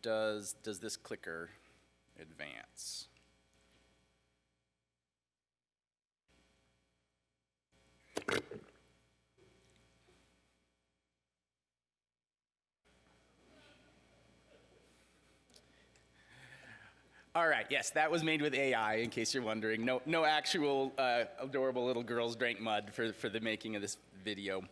does this clicker advance? All right, yes, that was made with AI, in case you're wondering. No actual adorable little girls drank mud for the making of this video.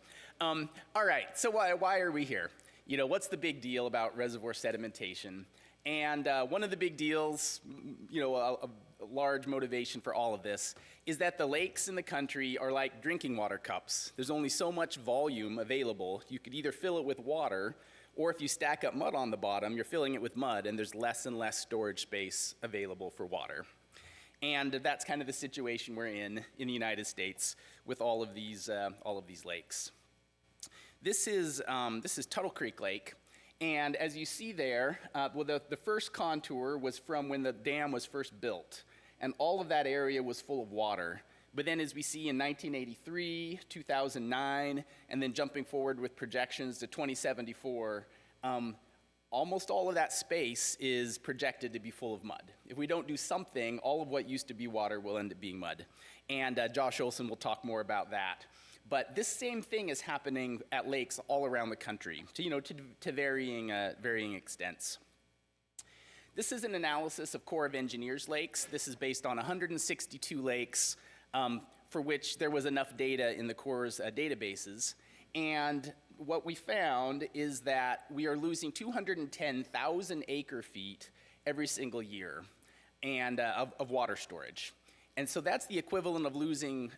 All right, so why are we here? You know, what's the big deal about reservoir sedimentation? And one of the big deals, you know, a large motivation for all of this, is that the lakes in the country are like drinking water cups. There's only so much volume available. You could either fill it with water, or if you stack up mud on the bottom, you're filling it with mud, and there's less and less storage space available for water. And that's kind of the situation we're in the United States with all of these lakes. This is Tuttle Creek Lake, and as you see there, well, the first contour was from when the dam was first built, and all of that area was full of water. But then as we see in 1983, 2009, and then jumping forward with projections to 2074, almost all of that space is projected to be full of mud. If we don't do something, all of what used to be water will end up being mud. And Josh Olson will talk more about that. But this same thing is happening at lakes all around the country, to varying extents. This is an analysis of Corps of Engineers lakes. This is based on 162 lakes, for which there was enough data in the Corps' databases. And what we found is that we are losing 210,000 acre feet every single year of water storage. And so that's the equivalent of losing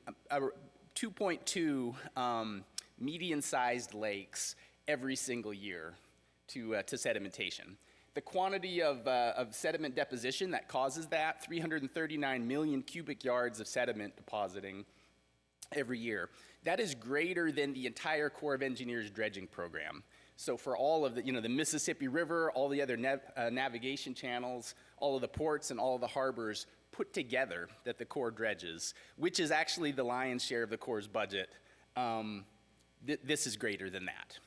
2.2 median-sized lakes every single year to sedimentation. The quantity of sediment deposition that causes that, 339 million cubic yards of sediment depositing every year. That is greater than the entire Corps of Engineers dredging program. So for all of the Mississippi River, all the other navigation channels, all of the ports and all of the harbors put together that the Corps dredges, which is actually the lion's share of the Corps' budget, this is greater than that.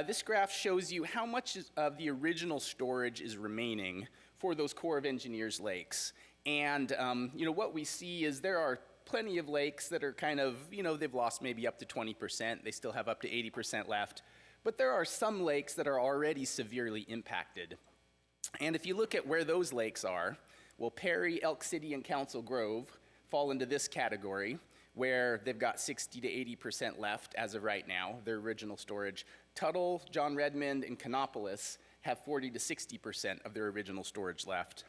This graph shows you how much of the original storage is remaining for those Corps of Engineers lakes. And what we see is there are plenty of lakes that are kind of, they've lost maybe up to 20%. They still have up to 80% left. But there are some lakes that are already severely impacted. And if you look at where those lakes are, well, Perry, Elk City, and Council Grove fall into this category, where they've got 60 to 80% left as of right now, their original storage. Tuttle, John Redmond, and Canopolis have 40 to 60% of their original storage left.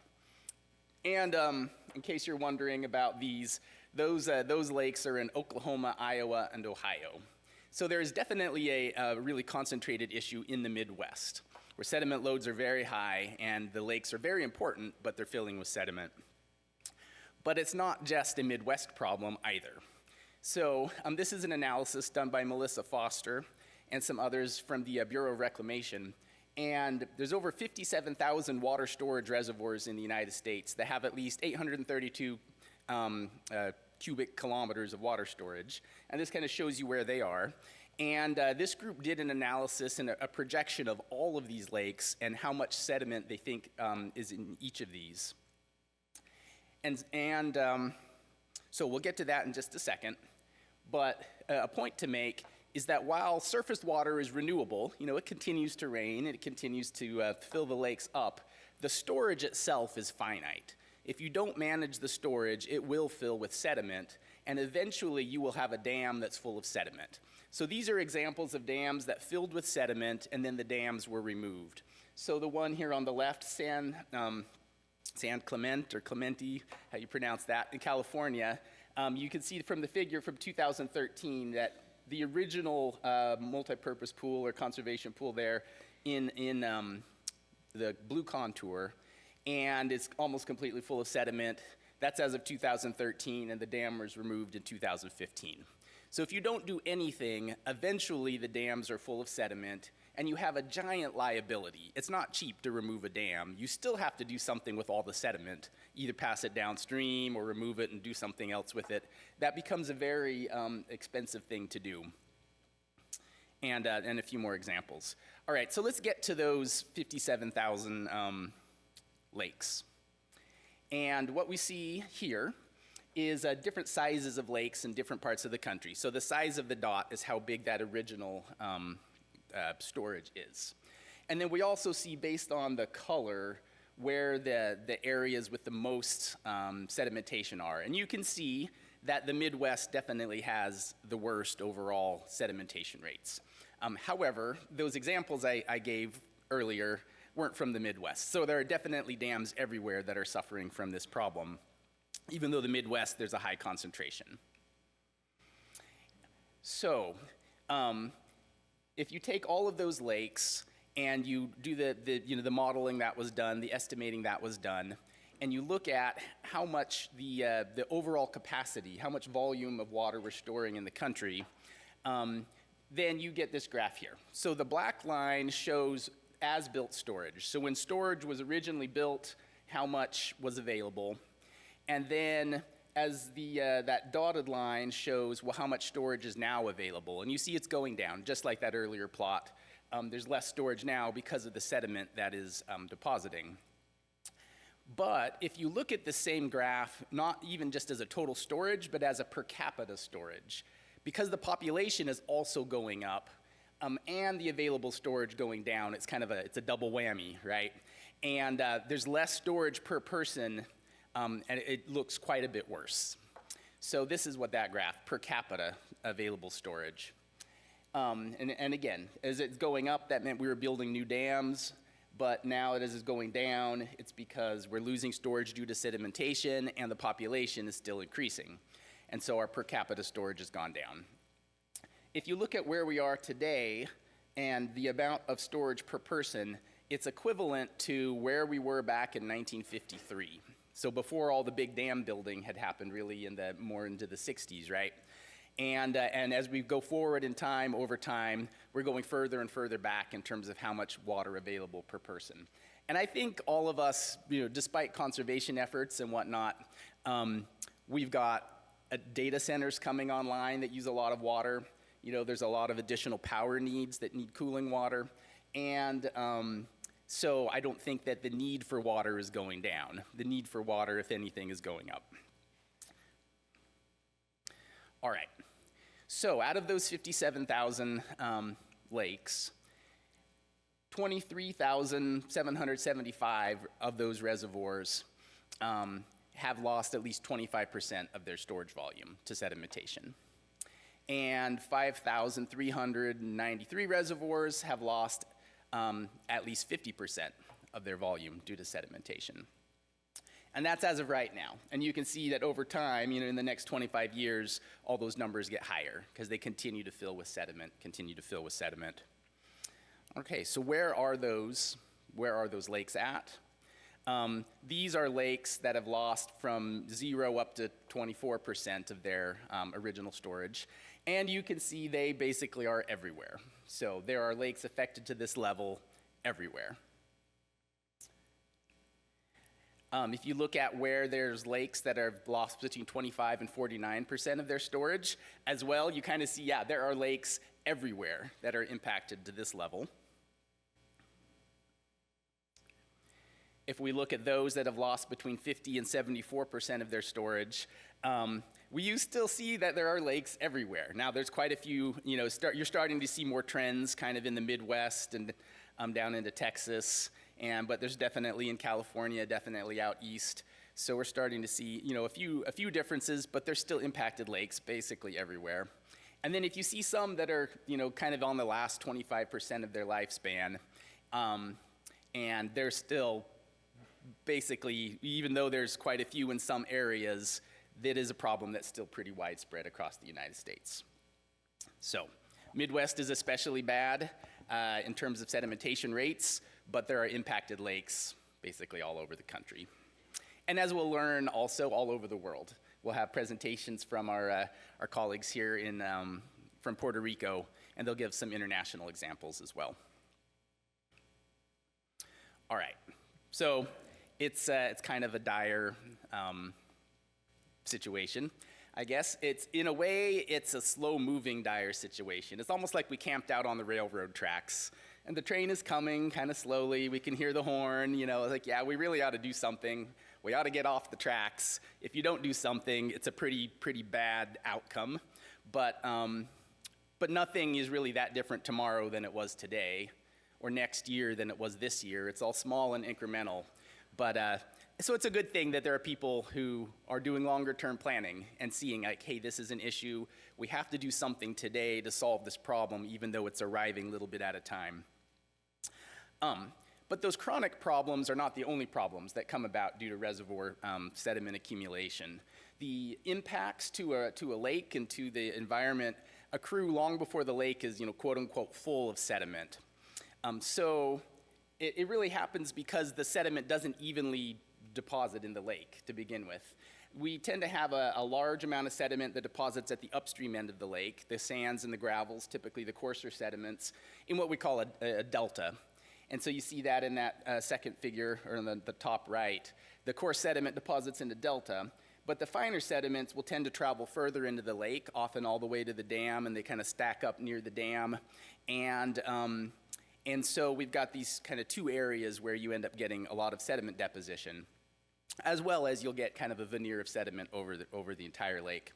And in case you're wondering about these, those lakes are in Oklahoma, Iowa, and Ohio. So there is definitely a really concentrated issue in the Midwest, where sediment loads are very high, and the lakes are very important, but they're filling with sediment. But it's not just a Midwest problem either. So this is an analysis done by Melissa Foster and some others from the Bureau of Reclamation. And there's over 57,000 water storage reservoirs in the United States that have at least 832 cubic kilometers of water storage. And this kind of shows you where they are. And this group did an analysis and a projection of all of these lakes and how much sediment they think is in each of these. And so we'll get to that in just a second. But a point to make is that while surface water is renewable, it continues to rain and it continues to fill the lakes up, the storage itself is finite. If you don't manage the storage, it will fill with sediment, and eventually you will have a dam that's full of sediment. So these are examples of dams that filled with sediment and then the dams were removed. So the one here on the left, San Clemente, or Clemente, how you pronounce that, in California, you can see from the figure from 2013 that the original multi-purpose pool or conservation pool there in the blue contour, and it's almost completely full of sediment. That's as of 2013, and the dam was removed in 2015. So if you don't do anything, eventually the dams are full of sediment, and you have a giant liability. It's not cheap to remove a dam. You still have to do something with all the sediment, either pass it downstream or remove it and do something else with it. That becomes a very expensive thing to do. and a few more examples. All right, so let's get to those 57,000 lakes. And what we see here is different sizes of lakes in different parts of the country. So the size of the dot is how big that original storage is. And then we also see, based on the color, where the areas with the most sedimentation are. And you can see that the Midwest definitely has the worst overall sedimentation rates. However, those examples I gave earlier weren't from the Midwest. So there are definitely dams everywhere that are suffering from this problem, even though the Midwest, there's a high concentration. So if you take all of those lakes and you do the modeling that was done, the estimating that was done, and you look at how much the overall capacity, how much volume of water we're storing in the country, then you get this graph here. So the black line shows as-built storage. So when storage was originally built, how much was available. And then as that dotted line shows, well, how much storage is now available. And you see it's going down, just like that earlier plot. There's less storage now because of the sediment that is depositing. But if you look at the same graph, not even just as a total storage, but as a per capita storage, because the population is also going up and the available storage going down, it's kind of it's a double whammy, right? And there's less storage per person, and it looks quite a bit worse. So this is what that graph, per capita available storage. And again, as it's going up, that meant we were building new dams. But now as it's going down, it's because we're losing storage due to sedimentation and the population is still increasing. And so our per capita storage has gone down. If you look at where we are today and the amount of storage per person, it's equivalent to where we were back in 1953. So before all the big dam building had happened, really more into the 60s, right? And as we go forward in time, over time, we're going further and further back in terms of how much water available per person. And I think all of us, despite conservation efforts and whatnot, we've got data centers coming online that use a lot of water. There's a lot of additional power needs that need cooling water. And so I don't think that the need for water is going down. The need for water, if anything, is going up. All right. So out of those 57,000 lakes, 23,775 of those reservoirs have lost at least 25% of their storage volume to sedimentation. And 5,393 reservoirs have lost at least 50% of their volume due to sedimentation. And that's as of right now. And you can see that over time, in the next 25 years, all those numbers get higher because they continue to fill with sediment. Okay, so where are those lakes at? These are lakes that have lost from 0 up to 24% of their original storage. And you can see they basically are everywhere. So there are lakes affected to this level everywhere. If you look at where there's lakes that have lost between 25 and 49% of their storage as well, you kind of see, there are lakes everywhere that are impacted to this level. If we look at those that have lost between 50 and 74% of their storage, we still see that there are lakes everywhere. Now, there's quite a few, you're starting to see more trends kind of in the Midwest and down into Texas. But there's definitely in California, definitely out east. So we're starting to see, a few differences, but there's still impacted lakes basically everywhere. And then if you see some that are, kind of on the last 25% of their lifespan, and they're still basically, even though there's quite a few in some areas, that is a problem that's still pretty widespread across the United States. So Midwest is especially bad in terms of sedimentation rates, but there are impacted lakes basically all over the country. And as we'll learn, also all over the world. We'll have presentations from our colleagues here from Puerto Rico, and they'll give some international examples as well. All right, so it's kind of a dire situation. I guess. In a way, it's a slow-moving dire situation. It's almost like we camped out on the railroad tracks, and the train is coming kind of slowly. We can hear the horn, like, yeah, we really ought to do something. We ought to get off the tracks. If you don't do something, it's a pretty bad outcome. But nothing is really that different tomorrow than it was today, or next year than it was this year. It's all small and incremental. But so it's a good thing that there are people who are doing longer-term planning and seeing, like, hey, this is an issue. We have to do something today to solve this problem, even though it's arriving a little bit at a time. But those chronic problems are not the only problems that come about due to reservoir sediment accumulation. The impacts to a lake and to the environment accrue long before the lake is, quote-unquote, full of sediment. So it really happens because the sediment doesn't evenly deposit in the lake to begin with. We tend to have a large amount of sediment that deposits at the upstream end of the lake, the sands and the gravels, typically the coarser sediments, in what we call a delta. And so you see that in that second figure, or in the top right. The coarse sediment deposits in the delta, but the finer sediments will tend to travel further into the lake, often all the way to the dam, and they kind of stack up near the dam. And so we've got these kind of two areas where you end up getting a lot of sediment deposition, as well as you'll get kind of a veneer of sediment over the entire lake.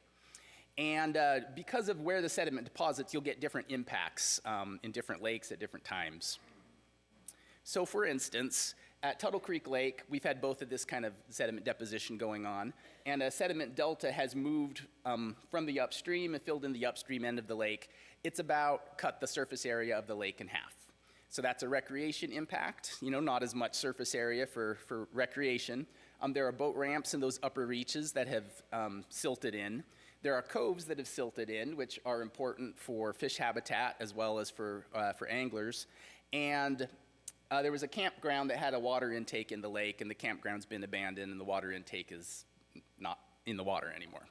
And because of where the sediment deposits, you'll get different impacts in different lakes at different times. So for instance, at Tuttle Creek Lake, we've had both of this kind of sediment deposition going on, and a sediment delta has moved from the upstream and filled in the upstream end of the lake. It's about cut the surface area of the lake in half. So that's a recreation impact, not as much surface area for recreation. There are boat ramps in those upper reaches that have silted in. There are coves that have silted in, which are important for fish habitat as well as for anglers. And there was a campground that had a water intake in the lake, and the campground's been abandoned, and the water intake is not in the water anymore.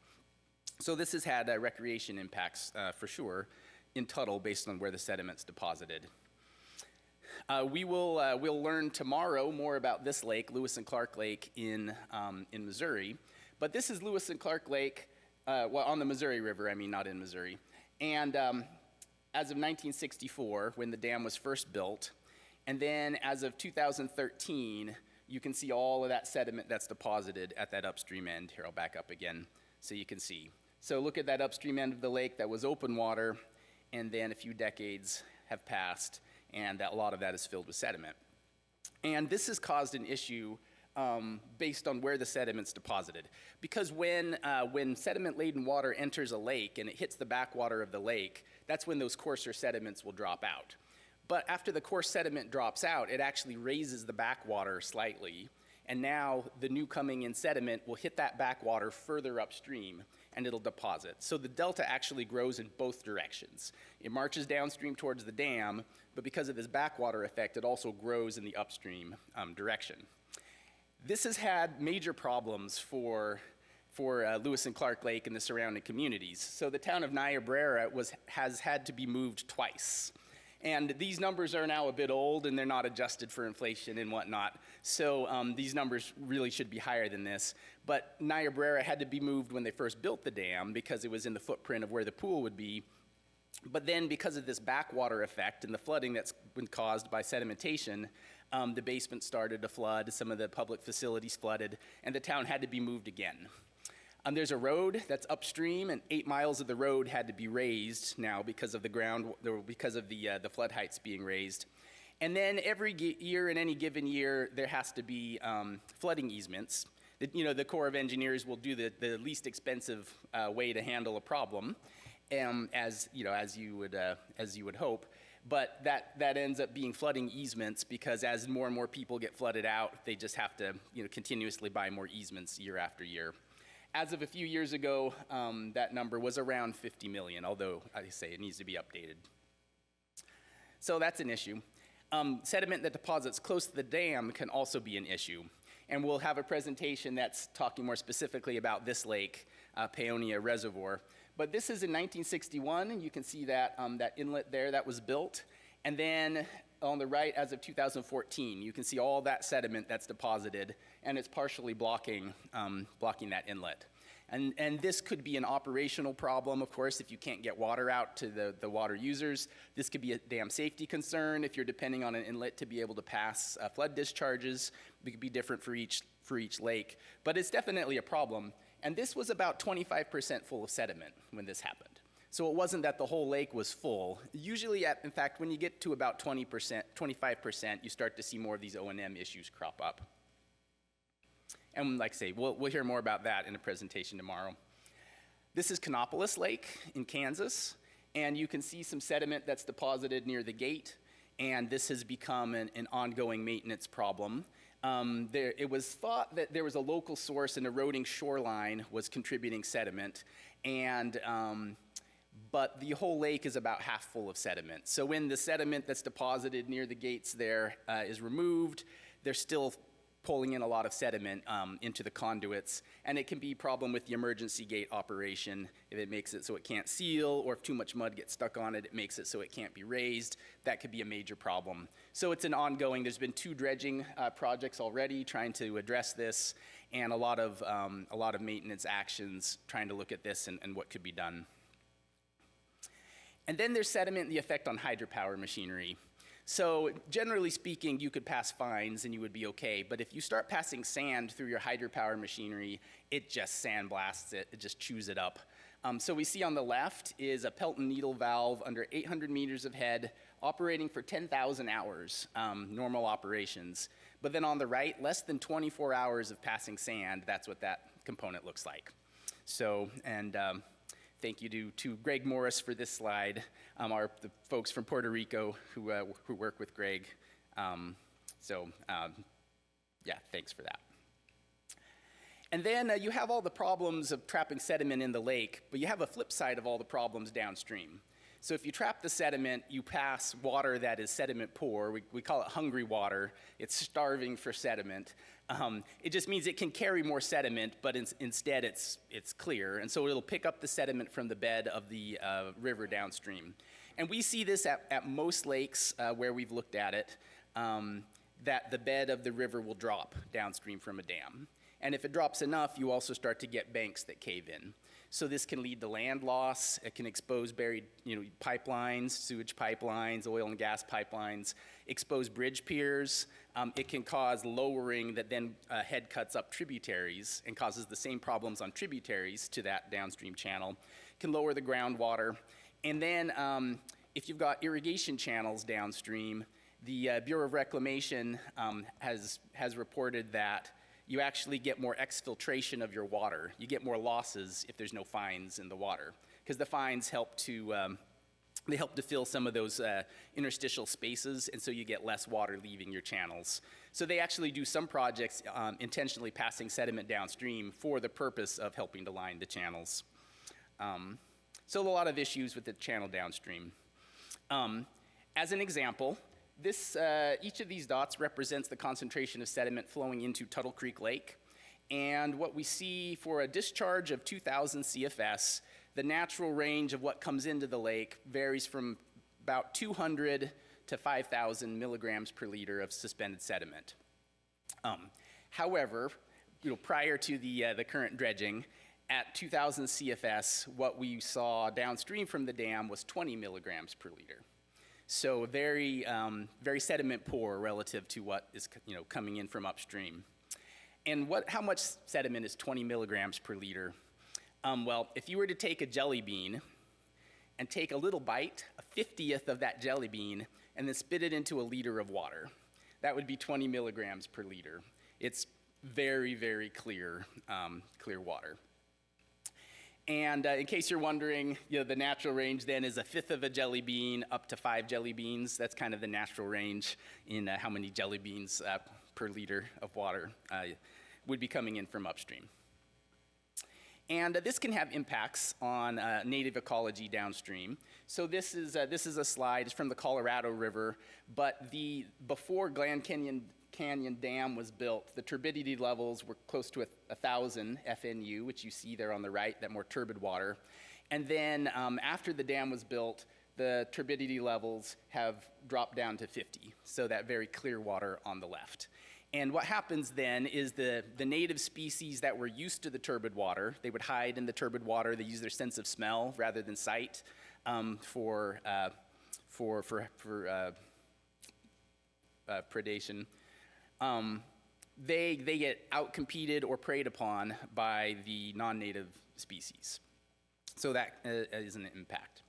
So this has had recreation impacts for sure in Tuttle based on where the sediment's deposited. We'll learn tomorrow more about this lake, Lewis and Clark Lake in Missouri. But this is Lewis and Clark Lake, on the Missouri River, not in Missouri. And as of 1964, when the dam was first built, and then as of 2013, you can see all of that sediment that's deposited at that upstream end. Here, I'll back up again so you can see. So look at that upstream end of the lake that was open water, and then a few decades have passed, and a lot of that is filled with sediment. And this has caused an issue based on where the sediment's deposited. Because when sediment-laden water enters a lake and it hits the backwater of the lake, that's when those coarser sediments will drop out. But after the coarse sediment drops out, it actually raises the backwater slightly, and now the new coming in sediment will hit that backwater further upstream, and it'll deposit. So the delta actually grows in both directions. It marches downstream towards the dam, but because of this backwater effect, it also grows in the upstream direction. This has had major problems for Lewis and Clark Lake and the surrounding communities. So the town of Niobrara has had to be moved twice. And these numbers are now a bit old, and they're not adjusted for inflation and whatnot. So these numbers really should be higher than this. But Niobrara had to be moved when they first built the dam because it was in the footprint of where the pool would be. But then because of this backwater effect and the flooding that's been caused by sedimentation, the basement started to flood, some of the public facilities flooded, and the town had to be moved again. There's a road that's upstream, and 8 miles of the road had to be raised now because of the flood heights being raised. And then every year, in any given year, there has to be flooding easements. The Corps of Engineers will do the least expensive way to handle a problem, as you would hope. But that ends up being flooding easements because as more and more people get flooded out, they just have to continuously buy more easements year after year. As of a few years ago, that number was around 50 million, although I say it needs to be updated. So that's an issue. Sediment that deposits close to the dam can also be an issue. And we'll have a presentation that's talking more specifically about this lake, Paonia Reservoir. But this is in 1961, and you can see that inlet there that was built. And then on the right, as of 2014, you can see all that sediment that's deposited, and it's partially blocking that inlet. And this could be an operational problem, of course, if you can't get water out to the water users. This could be a dam safety concern if you're depending on an inlet to be able to pass flood discharges. It could be different for each lake, but it's definitely a problem. And this was about 25% full of sediment when this happened. So it wasn't that the whole lake was full. Usually, in fact, when you get to about 20%, 25%, you start to see more of these O&M issues crop up. And like I say, we'll hear more about that in a presentation tomorrow. This is Canopolis Lake in Kansas, and you can see some sediment that's deposited near the gate, and this has become an ongoing maintenance problem. It was thought that there was a local source, an eroding shoreline was contributing sediment, but the whole lake is about half full of sediment. So when the sediment that's deposited near the gates there is removed, they're still pulling in a lot of sediment into the conduits, and it can be a problem with the emergency gate operation. If it makes it so it can't seal, or if too much mud gets stuck on it, it makes it so it can't be raised. That could be a major problem. So it's an ongoing, there's been 2 dredging projects already trying to address this, and a lot of maintenance actions trying to look at this and what could be done. And then there's sediment and the effect on hydropower machinery. So generally speaking, you could pass fines and you would be okay, but if you start passing sand through your hydropower machinery, it just sandblasts it, it just chews it up. So we see on the left is a Pelton needle valve under 800 meters of head, operating for 10,000 hours, normal operations. But then on the right, less than 24 hours of passing sand, that's what that component looks like. So, thank you to Greg Morris for this slide, the folks from Puerto Rico who work with Greg. Yeah, thanks for that. And then you have all the problems of trapping sediment in the lake, but you have a flip side of all the problems downstream. So if you trap the sediment, you pass water that is sediment poor. We call it hungry water. It's starving for sediment. It just means it can carry more sediment, but instead it's clear. And so it'll pick up the sediment from the bed of the river downstream. And we see this at most lakes where we've looked at it, that the bed of the river will drop downstream from a dam. And if it drops enough, you also start to get banks that cave in. So this can lead to land loss. It can expose buried pipelines, sewage pipelines, oil and gas pipelines, expose bridge piers. It can cause lowering that then head cuts up tributaries and causes the same problems on tributaries to that downstream channel. It can lower the groundwater. And then if you've got irrigation channels downstream, the Bureau of Reclamation has reported that you actually get more exfiltration of your water. You get more losses if there's no fines in the water, because the fines help to fill some of those interstitial spaces, and so you get less water leaving your channels. So they actually do some projects intentionally passing sediment downstream for the purpose of helping to line the channels. So a lot of issues with the channel downstream. As an example, each of these dots represents the concentration of sediment flowing into Tuttle Creek Lake. And what we see for a discharge of 2,000 CFS, the natural range of what comes into the lake varies from about 200 to 5,000 milligrams per liter of suspended sediment. However, prior to the current dredging, at 2,000 CFS, what we saw downstream from the dam was 20 milligrams per liter. So very sediment poor relative to what is coming in from upstream. And how much sediment is 20 milligrams per liter? Well, if you were to take a jelly bean and take a little bite, a 50th of that jelly bean, and then spit it into a liter of water, that would be 20 milligrams per liter. It's very, very clear water. And in case you're wondering, the natural range then is a fifth of a jelly bean up to 5 jelly beans. That's kind of the natural range in how many jelly beans per liter of water would be coming in from upstream. And this can have impacts on native ecology downstream. So this is a slide. It's from the Colorado River, but before Grand Canyon Dam was built, the turbidity levels were close to 1,000 FNU, which you see there on the right, that more turbid water. And then after the dam was built, the turbidity levels have dropped down to 50, so that very clear water on the left. And what happens then is the native species that were used to the turbid water, they would hide in the turbid water. They use their sense of smell rather than sight for predation. They get outcompeted or preyed upon by the non-native species. So that is an impact.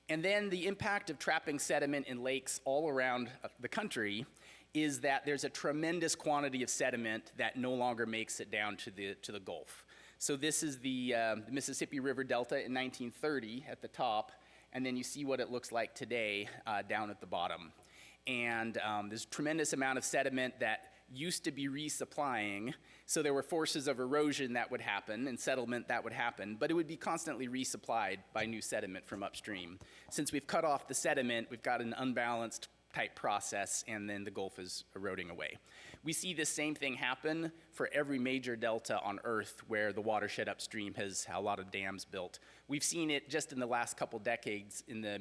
And then the impact of trapping sediment in lakes all around the country is that there's a tremendous quantity of sediment that no longer makes it down to the Gulf. So this is the Mississippi River Delta in 1930 at the top, and then you see what it looks like today down at the bottom. And there's a tremendous amount of sediment that used to be resupplying, so there were forces of erosion that would happen and settlement that would happen, but it would be constantly resupplied by new sediment from upstream. Since we've cut off the sediment, we've got an unbalanced type process, and then the Gulf is eroding away. We see this same thing happen for every major delta on Earth where the watershed upstream has a lot of dams built. We've seen it just in the last couple decades in the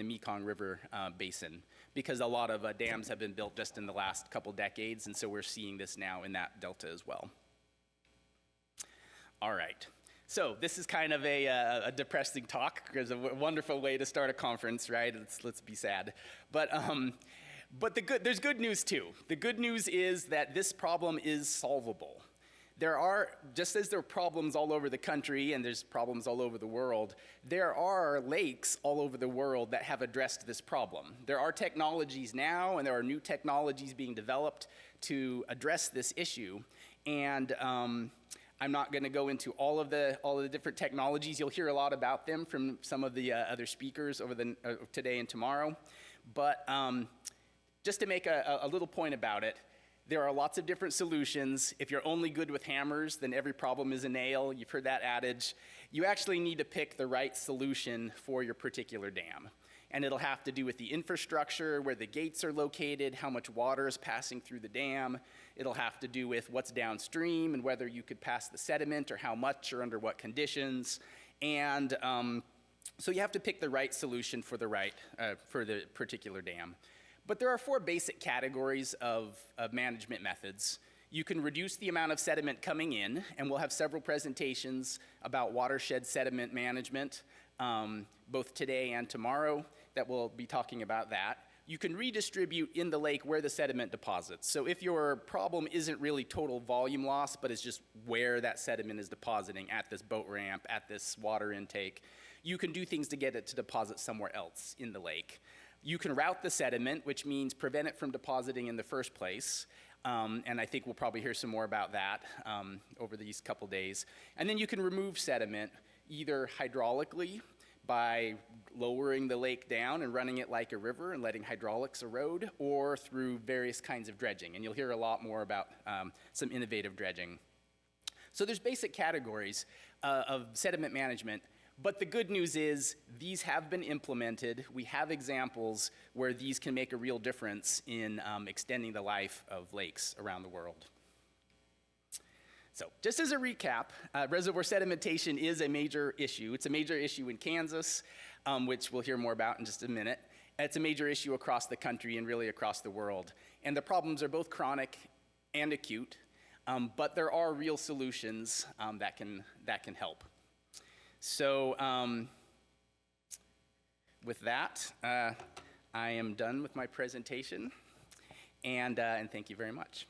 Mekong River basin, because a lot of dams have been built just in the last couple decades, and so we're seeing this now in that delta as well. All right. So this is kind of a depressing talk, because a wonderful way to start a conference, right? Let's be sad. But there's good news too. The good news is that this problem is solvable. There are, just as there are problems all over the country and there's problems all over the world, there are lakes all over the world that have addressed this problem. There are technologies now, and there are new technologies being developed to address this issue. And I'm not going to go into all of the different technologies. You'll hear a lot about them from some of the other speakers over today and tomorrow. But just to make a little point about it, there are lots of different solutions. If you're only good with hammers, then every problem is a nail. You've heard that adage. You actually need to pick the right solution for your particular dam. And it'll have to do with the infrastructure, where the gates are located, how much water is passing through the dam. It'll have to do with what's downstream and whether you could pass the sediment or how much or under what conditions. And so you have to pick the right solution for the particular dam. But there are 4 basic categories of management methods. You can reduce the amount of sediment coming in, and we'll have several presentations about watershed sediment management, both today and tomorrow, that will be talking about that. You can redistribute in the lake where the sediment deposits. So if your problem isn't really total volume loss, but it's just where that sediment is depositing, at this boat ramp, at this water intake, you can do things to get it to deposit somewhere else in the lake. You can route the sediment, which means prevent it from depositing in the first place. And I think we'll probably hear some more about that over these couple days. And then you can remove sediment either hydraulically by lowering the lake down and running it like a river and letting hydraulics erode, or through various kinds of dredging. And you'll hear a lot more about some innovative dredging. So there's basic categories of sediment management. But the good news is these have been implemented. We have examples where these can make a real difference in extending the life of lakes around the world. So just as a recap, reservoir sedimentation is a major issue. It's a major issue in Kansas, which we'll hear more about in just a minute. It's a major issue across the country and really across the world. And the problems are both chronic and acute, but there are real solutions that can help. So with that, I am done with my presentation, and thank you very much.